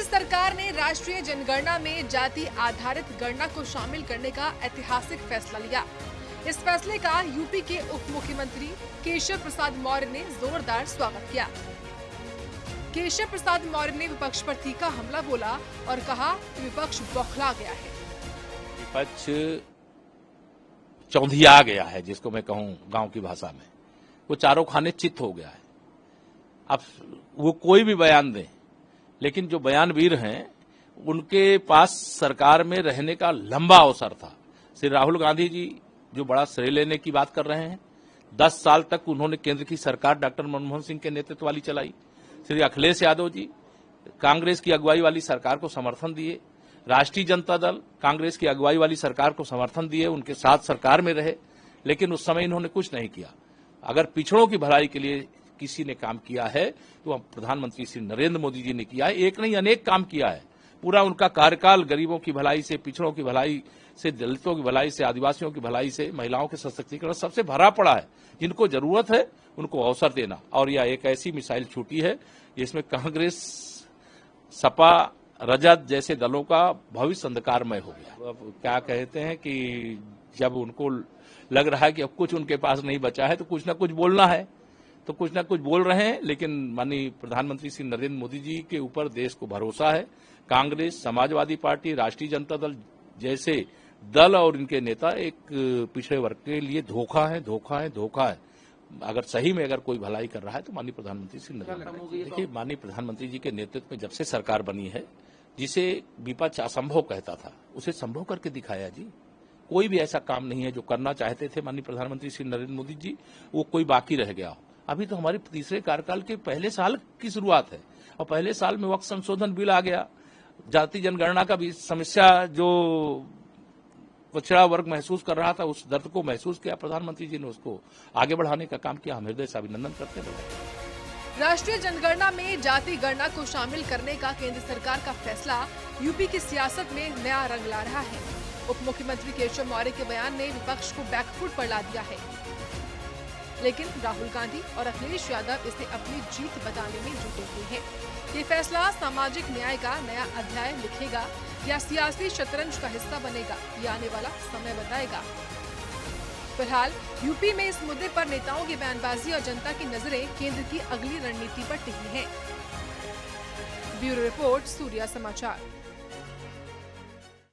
केंद्र सरकार ने राष्ट्रीय जनगणना में जाति आधारित गणना को शामिल करने का ऐतिहासिक फैसला लिया। इस फैसले का यूपी के उप मुख्यमंत्री केशव प्रसाद मौर्य ने जोरदार स्वागत किया। केशव प्रसाद मौर्य ने विपक्ष पर तीखा हमला बोला और कहा कि विपक्ष बौखला गया है। विपक्ष चौंधिया गया है, जिसको मैं कहूं गांव की भाषा में, वो चारों खाने चित्त हो गया है। अब वो कोई भी बयान दें, लेकिन जो बयानवीर हैं उनके पास सरकार में रहने का लंबा अवसर था। श्री राहुल गांधी जी जो बड़ा श्रेय लेने की बात कर रहे हैं, 10 साल तक उन्होंने केंद्र की सरकार डॉक्टर मनमोहन सिंह के नेतृत्व वाली चलाई। श्री अखिलेश यादव जी कांग्रेस की अगुवाई वाली सरकार को समर्थन दिए। राष्ट्रीय जनता दल कांग्रेस की अगुवाई वाली सरकार को समर्थन दिए, उनके साथ सरकार में रहे, लेकिन उस समय इन्होंने कुछ नहीं किया। अगर पिछड़ों की भलाई के लिए किसी ने काम किया है तो प्रधानमंत्री श्री नरेंद्र मोदी जी ने किया है। एक नहीं अनेक काम किया है। पूरा उनका कार्यकाल गरीबों की भलाई से, पिछड़ों की भलाई से, दलितों की भलाई से, आदिवासियों की भलाई से, महिलाओं के सशक्तिकरण सबसे भरा पड़ा है। जिनको जरूरत है उनको अवसर देना। और यह एक ऐसी मिसाइल छूटी है जिसमें कांग्रेस, सपा, रजत जैसे दलों का भविष्य अंधकारमय हो गया। अब क्या कहते हैं कि जब उनको लग रहा है कि अब कुछ उनके पास नहीं बचा है तो कुछ ना कुछ बोलना है, तो कुछ ना कुछ बोल रहे हैं। लेकिन माननीय प्रधानमंत्री श्री नरेंद्र मोदी जी के ऊपर देश को भरोसा है। कांग्रेस, समाजवादी पार्टी, राष्ट्रीय जनता दल जैसे दल और इनके नेता एक पिछड़े वर्ग के लिए धोखा है, धोखा है, धोखा है। अगर सही में अगर कोई भलाई कर रहा है तो माननीय प्रधानमंत्री श्री नरेंद्र मोदी। देखिए, माननीय प्रधानमंत्री जी के नेतृत्व में जब से सरकार बनी है, जिसे विपक्ष असंभव कहता था उसे संभव करके दिखाया जी। कोई भी ऐसा काम नहीं है जो करना चाहते थे माननीय प्रधानमंत्री श्री नरेंद्र मोदी जी, वो कोई बाकी रह गया हो। अभी तो हमारे तीसरे कार्यकाल के पहले साल की शुरुआत है और पहले साल में वक्त संशोधन बिल आ गया। जाति जनगणना का भी समस्या जो पिछड़ा वर्ग महसूस कर रहा था, उस दर्द को महसूस किया प्रधानमंत्री जी ने, उसको आगे बढ़ाने का काम किया। हम हृदय से अभिनंदन करते हैं। राष्ट्रीय जनगणना में जाति गणना को शामिल करने का केंद्र सरकार का फैसला यूपी की सियासत में नया रंग ला रहा है। उप मुख्यमंत्री केशव मौर्य के बयान ने विपक्ष को बैकफुट पर ला दिया है, लेकिन राहुल गांधी और अखिलेश यादव इसे अपनी जीत बताने में जुटे हुए हैं। ये फैसला सामाजिक न्याय का नया अध्याय लिखेगा या सियासी शतरंज का हिस्सा बनेगा, ये आने वाला समय बताएगा। फिलहाल यूपी में इस मुद्दे पर नेताओं की बयानबाजी और जनता की नजरें केंद्र की अगली रणनीति पर टिकी हैं। ब्यूरो रिपोर्ट, सूर्या समाचार।